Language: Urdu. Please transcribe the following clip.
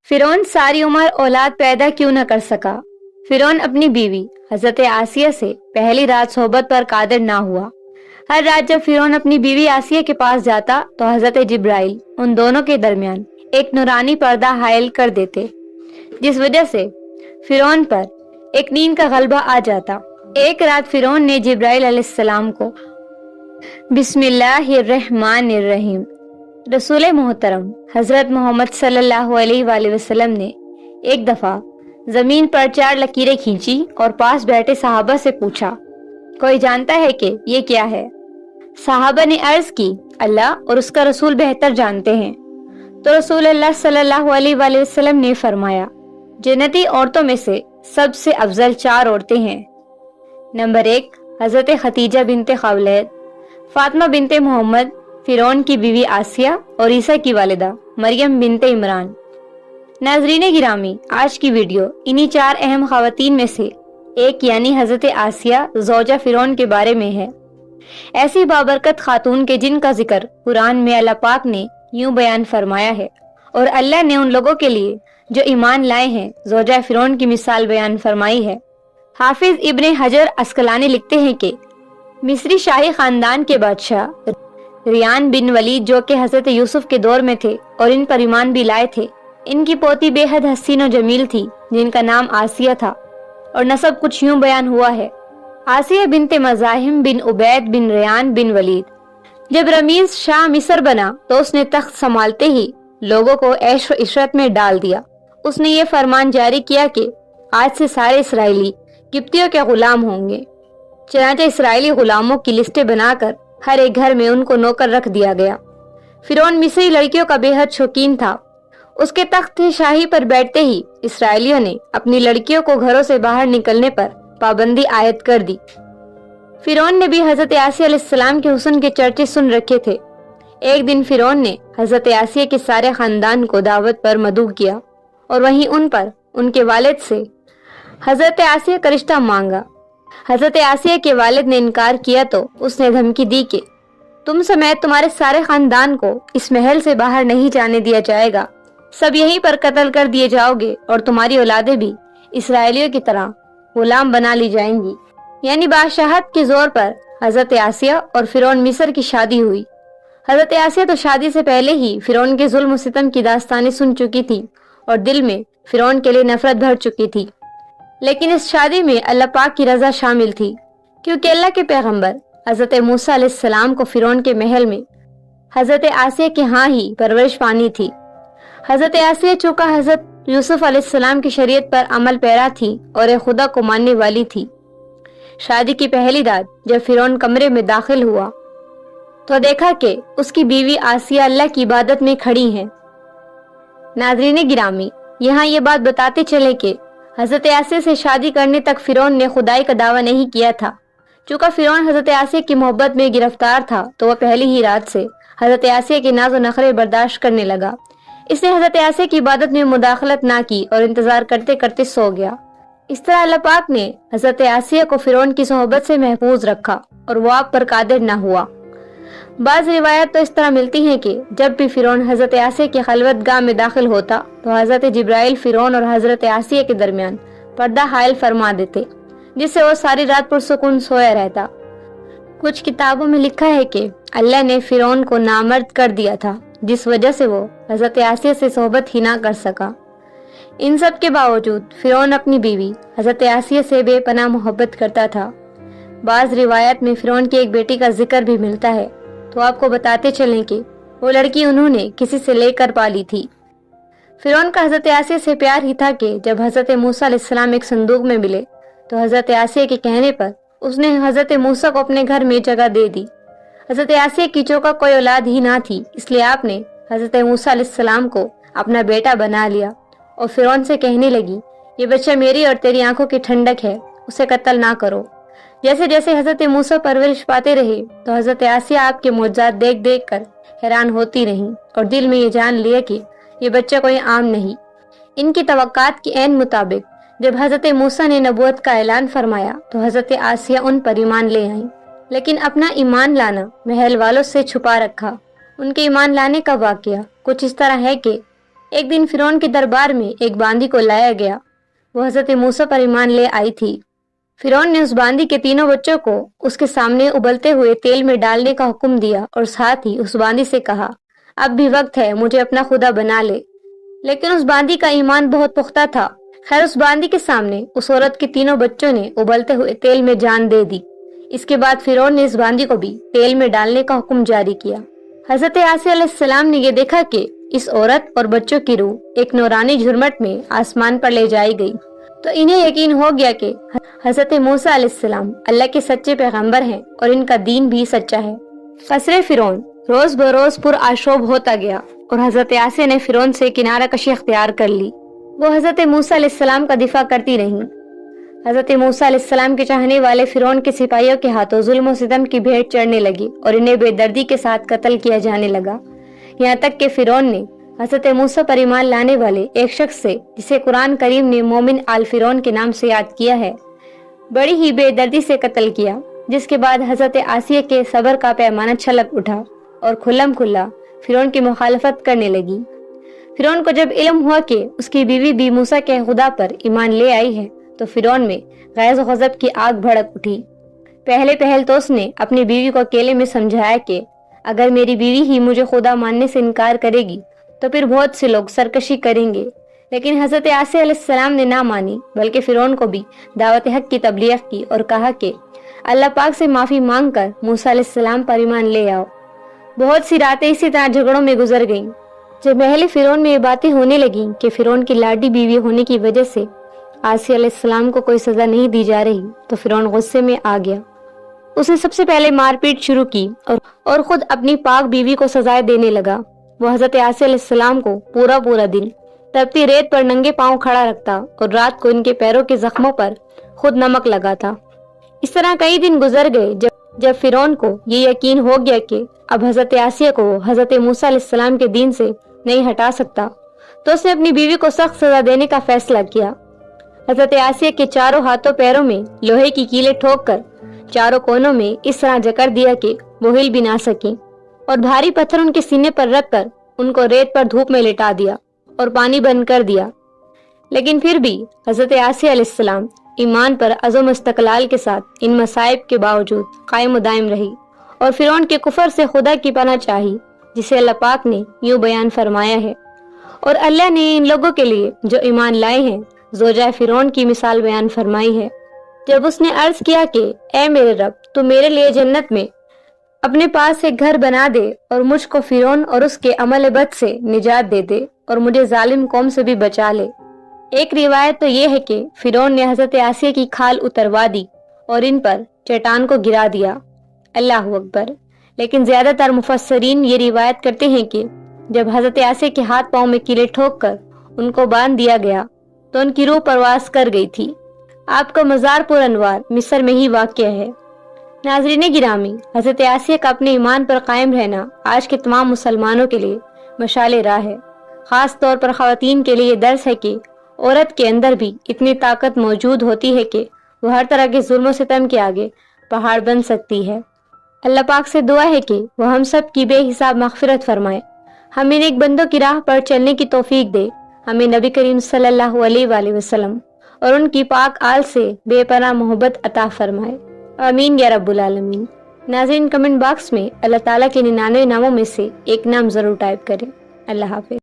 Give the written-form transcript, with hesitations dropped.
فرعون ساری عمر اولاد پیدا کیوں نہ کر سکا؟ فرعون اپنی بیوی حضرت آسیہ سے پہلی رات صحبت پر قادر نہ ہوا۔ ہر رات جب فرعون اپنی بیوی آسیہ کے پاس جاتا تو حضرت جبرائیل ان دونوں کے درمیان ایک نورانی پردہ حائل کر دیتے، جس وجہ سے فرعون پر ایک نیند کا غلبہ آ جاتا۔ ایک رات فرعون نے جبرائیل علیہ السلام کو بسم اللہ الرحمن الرحیم، رسول محترم حضرت محمد صلی اللہ علیہ وآلہ وسلم نے ایک دفعہ زمین پر 4 لکیریں کھینچی اور پاس بیٹھے صحابہ سے پوچھا، کوئی جانتا ہے کہ یہ کیا ہے؟ صحابہ نے عرض کی، اللہ اور اس کا رسول بہتر جانتے ہیں۔ تو رسول اللہ صلی اللہ علیہ وآلہ وسلم نے فرمایا، جنتی عورتوں میں سے سب سے افضل 4 عورتیں ہیں۔ نمبر 1، حضرت خدیجہ بنت خویلد، فاطمہ بنت محمد، فرعون کی بیوی آسیہ اور عیسیٰ کی والدہ مریم بنت عمران۔ ناظرین گرامی، آج کی ویڈیو انہی 4 اہم خواتین میں سے ایک یعنی حضرت آسیہ زوجہ فرعون کے بارے میں ہے۔ ایسی بابرکت خاتون کے جن کا ذکر قرآن میں اللہ پاک نے یوں بیان فرمایا ہے، اور اللہ نے ان لوگوں کے لیے جو ایمان لائے ہیں زوجہ فرعون کی مثال بیان فرمائی ہے۔ حافظ ابن حجر عسقلانی لکھتے ہیں کہ مصری شاہی خاندان کے بادشاہ ریان بن ولید جو کہ حضرت یوسف کے دور میں تھے اور ان پر ایمان بھی لائے تھے، ان کی پوتی بے حد حسین و جمیل تھی جن کا نام آسیہ تھا، اور نسب کچھ یوں بیان ہوا ہے، آسیہ بنت مزاحم بن عبید بن ریان بن ولید۔ جب رمیز شاہ مصر بنا تو اس نے تخت سنبھالتے ہی لوگوں کو عیش و عشرت میں ڈال دیا۔ اس نے یہ فرمان جاری کیا کہ آج سے سارے اسرائیلی قبطیوں کے غلام ہوں گے۔ چنانچہ اسرائیلی غلاموں کی لسٹیں بنا کر ہر ایک گھر میں ان کو نوکر رکھ دیا گیا۔ فرعون مصری لڑکیوں کا بے حد شوقین تھا۔ اس کے تخت شاہی پر بیٹھتے ہی اسرائیلیوں نے اپنی لڑکیوں کو گھروں سے باہر نکلنے پر پابندی عائد کر دی۔ فرعون نے بھی حضرت آسیہ علیہ السلام کے حسن کے چرچے سن رکھے تھے۔ ایک دن فرعون نے حضرت آسیہ کے سارے خاندان کو دعوت پر مدعو کیا اور وہیں ان پر ان کے والد سے حضرت آسیہ کا رشتہ مانگا۔ حضرت آسیہ کے والد نے انکار کیا تو اس نے دھمکی دی کہ تم سمیت تمہارے سارے خاندان کو اس محل سے باہر نہیں جانے دیا جائے گا، سب یہیں پر قتل کر دیے جاؤ گے اور تمہاری اولادیں بھی اسرائیلیوں کی طرح غلام بنا لی جائیں گی۔ یعنی بادشاہت کے زور پر حضرت آسیہ اور فرعون مصر کی شادی ہوئی۔ حضرت آسیہ تو شادی سے پہلے ہی فرعون کے ظلم و ستم کی داستانیں سن چکی تھی اور دل میں فرعون کے لیے نفرت بھر چکی تھی، لیکن اس شادی میں اللہ پاک کی رضا شامل تھی، کیونکہ اللہ کے پیغمبر حضرت موسیٰ علیہ السلام کو فرعون کے محل میں حضرت آسیہ کے ہاں ہی پرورش پانی تھی۔ حضرت آسیہ چونکہ حضرت یوسف علیہ السلام کی شریعت پر عمل پیرا تھی اور ایک خدا کو ماننے والی تھی۔ شادی کی پہلی رات جب فرعون کمرے میں داخل ہوا تو دیکھا کہ اس کی بیوی آسیہ اللہ کی عبادت میں کھڑی ہیں۔ ناظرین گرامی، یہاں یہ بات بتاتے چلے کہ حضرت آسیہ سے شادی کرنے تک فرعون نے خدائی کا دعویٰ نہیں کیا تھا۔ چونکہ فرعون حضرت آسیہ کی محبت میں گرفتار تھا تو وہ پہلی ہی رات سے حضرت آسیہ کے ناز و نخرے برداشت کرنے لگا۔ اس نے حضرت آسیہ کی عبادت میں مداخلت نہ کی اور انتظار کرتے کرتے سو گیا۔ اس طرح اللہ پاک نے حضرت آسیہ کو فرعون کی صحبت سے محفوظ رکھا اور وہ آپ پر قادر نہ ہوا۔ بعض روایات تو اس طرح ملتی ہیں کہ جب بھی فرعون حضرت آسیہ کی خلوت گاہ میں داخل ہوتا تو حضرت جبرائیل فرعون اور حضرت آسیہ کے درمیان پردہ حائل فرما دیتے، جس سے وہ ساری رات پرسکون سویا رہتا۔ کچھ کتابوں میں لکھا ہے کہ اللہ نے فرعون کو نامرد کر دیا تھا، جس وجہ سے وہ حضرت آسیہ سے صحبت ہی نہ کر سکا۔ ان سب کے باوجود فرعون اپنی بیوی حضرت آسیہ سے بے پناہ محبت کرتا تھا۔ بعض روایات میں فرعون کی ایک بیٹی کا ذکر بھی ملتا ہے، تو آپ کو بتاتے چلیں کہ وہ لڑکی انہوں نے کسی سے لے کر پالی تھی۔ فرعون کا حضرت آسیہ سے پیار ہی تھا کہ جب حضرت موسیٰ علیہ السلام ایک صندوق میں ملے تو حضرت آسیہ کے کہنے پر اس نے حضرت موسیٰ کو اپنے گھر میں جگہ دے دی۔ حضرت آسیہ کی چونکہ کوئی اولاد ہی نہ تھی، اس لیے آپ نے حضرت موسیٰ علیہ السلام کو اپنا بیٹا بنا لیا اور فرعون سے کہنے لگی، یہ بچہ میری اور تیری آنکھوں کی ٹھنڈک ہے، اسے قتل نہ کرو۔ جیسے جیسے حضرت موسیٰ پرورش پاتے رہے تو حضرت آسیہ آپ کے معجزات دیکھ دیکھ کر حیران ہوتی رہیں اور دل میں یہ جان لیا کہ یہ بچہ کوئی عام نہیں۔ ان کی توقعات کے عین مطابق جب حضرت موسیٰ نے نبوت کا اعلان فرمایا تو حضرت آسیہ ان پر ایمان لے آئیں، لیکن اپنا ایمان لانا محل والوں سے چھپا رکھا۔ ان کے ایمان لانے کا واقعہ کچھ اس طرح ہے کہ ایک دن فرعون کے دربار میں ایک باندی کو لایا گیا۔ وہ حضرت موسیٰ پر ایمان لے آئی تھی۔ فرعون نے اس باندی کے تینوں بچوں کو اس کے سامنے ابلتے ہوئے تیل میں ڈالنے کا حکم دیا اور ساتھ ہی اس باندی سے کہا، اب بھی وقت ہے، مجھے اپنا خدا بنا لے۔ لیکن اس باندی کا ایمان بہت پختہ تھا۔ خیر، اس باندی کے سامنے اس عورت کے تینوں بچوں نے ابلتے ہوئے تیل میں جان دے دی۔ اس کے بعد فرعون نے اس باندی کو بھی تیل میں ڈالنے کا حکم جاری کیا۔ حضرت آسیہ علیہ السلام نے یہ دیکھا کہ اس عورت اور بچوں کی روح ایک نورانی جھرمٹ میں آسمان پر لے جائی گئی، تو انہیں یقین ہو گیا کہ حضرت موسیٰ علیہ السلام اللہ کے سچے پیغمبر ہیں اور ان کا دین بھی سچا ہے۔ قصر فرعون روز بروز پر آشوب ہوتا گیا اور حضرت آسیہ نے فرعون سے کنارہ کشی اختیار کر لی۔ وہ حضرت موسیٰ علیہ السلام کا دفاع کرتی رہیں۔ حضرت موسیٰ علیہ السلام کے چاہنے والے فرعون کے سپاہیوں کے ہاتھوں ظلم و ستم کی بھیٹ چڑھنے لگی اور انہیں بے دردی کے ساتھ قتل کیا جانے لگا، یہاں تک کہ فرعون نے حضرت موسیٰ پر ایمان لانے والے ایک شخص سے، جسے قرآن کریم نے مومن آل فرعون کے نام سے یاد کیا ہے، بڑی ہی بے دردی سے قتل کیا، جس کے بعد حضرت آسیہ کے صبر کا پیمانہ چھلک اٹھا اور کھلم کھلا فرعون کی مخالفت کرنے لگی۔ فرعون کو جب علم ہوا کہ اس کی بیوی بھی موسیٰ کے خدا پر ایمان لے آئی ہے، تو فرعون میں غیظ و غضب کی آگ بھڑک اٹھی۔ پہل تو اس نے اپنی بیوی کو اکیلے میں سمجھایا کہ اگر میری بیوی ہی مجھے خدا ماننے سے انکار کرے گی تو پھر بہت سے لوگ سرکشی کریں گے، لیکن حضرت آسیہ علیہ السلام نے نہ مانی، بلکہ فرعون کو بھی دعوت حق کی تبلیغ کی اور کہا کہ اللہ پاک سے معافی مانگ کر موسیٰ علیہ السلام پر ایمان لے آؤ۔ بہت سی راتیں اسی طرح جھگڑوں میں گزر گئیں۔ جب اہل فرعون میں یہ باتیں ہونے لگیں کہ فرعون کی لاڈلی بیوی ہونے کی وجہ سے آسیہ علیہ السلام کو کوئی سزا نہیں دی جا رہی، تو فرعون غصے میں آ گیا۔ اس نے سب سے پہلے مار پیٹ شروع کی اور خود اپنی پاک بیوی کو سزائیں دینے لگا۔ وہ حضرت آسیہ علیہ السلام کو پورا دن تپتی ریت پر ننگے پاؤں کھڑا رکھتا اور رات کو ان کے پیروں کے زخموں پر خود نمک لگاتا۔ اس طرح کئی دن گزر گئے۔ جب فرعون کو یہ یقین ہو گیا کہ اب حضرت آسیہ کو حضرت موسیٰ علیہ السلام کے دین سے نہیں ہٹا سکتا، تو اس نے اپنی بیوی کو سخت سزا دینے کا فیصلہ کیا۔ حضرت آسیہ کے چاروں ہاتھوں پیروں میں لوہے کی کیلیں ٹھوک کر چاروں کونوں میں اس طرح جکڑ دیا کہ وہ ہل بھی نہ سکیں، اور بھاری پتھر ان کے سینے پر رکھ کر ان کو ریت پر دھوپ میں لٹا دیا اور پانی بند کر دیا۔ لیکن پھر بھی حضرت آسیہ علیہ السلام ایمان پر عزم استقلال کے ساتھ ان مصائب کے باوجود قائم و دائم رہی اور فرعون کے کفر سے خدا کی پناہ چاہی، جسے اللہ پاک نے یوں بیان فرمایا ہے، اور اللہ نے ان لوگوں کے لیے جو ایمان لائے ہیں زوجہ فرعون کی مثال بیان فرمائی ہے۔ جب اس نے عرض کیا کہ اے میرے رب، تو میرے لیے جنت میں اپنے پاس ایک گھر بنا دے اور مجھ کو فرعون اور اس کے عمل بد سے نجات دے دے اور مجھے ظالم قوم سے بھی بچا لے۔ ایک روایت تو یہ ہے کہ فرعون نے حضرت آسیہ کی کھال اتروا دی اور ان پر چٹان کو گرا دیا۔ اللہ اکبر۔ لیکن زیادہ تر مفسرین یہ روایت کرتے ہیں کہ جب حضرت آسیہ کے ہاتھ پاؤں میں کیلیں ٹھوک کر ان کو باندھ دیا گیا تو ان کی روح پرواز کر گئی تھی۔ آپ کا مزار پر انوار مصر میں ہی واقع ہے۔ ناظرین گرامی، حضرت آسیہ کا اپنے ایمان پر قائم رہنا آج کے تمام مسلمانوں کے لیے مشعل راہ ہے۔ خاص طور پر خواتین کے لیے یہ درس ہے کہ عورت کے اندر بھی اتنی طاقت موجود ہوتی ہے کہ وہ ہر طرح کے ظلم و ستم کے آگے پہاڑ بن سکتی ہے۔ اللہ پاک سے دعا ہے کہ وہ ہم سب کی بے حساب مغفرت فرمائے، ہمیں نیک بندوں کی راہ پر چلنے کی توفیق دے، ہمیں نبی کریم صلی اللہ علیہ وآلہ وسلم اور ان کی پاک آل سے بے پناہ محبت عطا فرمائے، آمین یا رب العالمین۔ ناظرین، کمنٹ باکس میں اللہ تعالیٰ کے 99 ناموں میں سے ایک نام ضرور ٹائپ کریں۔ اللہ حافظ۔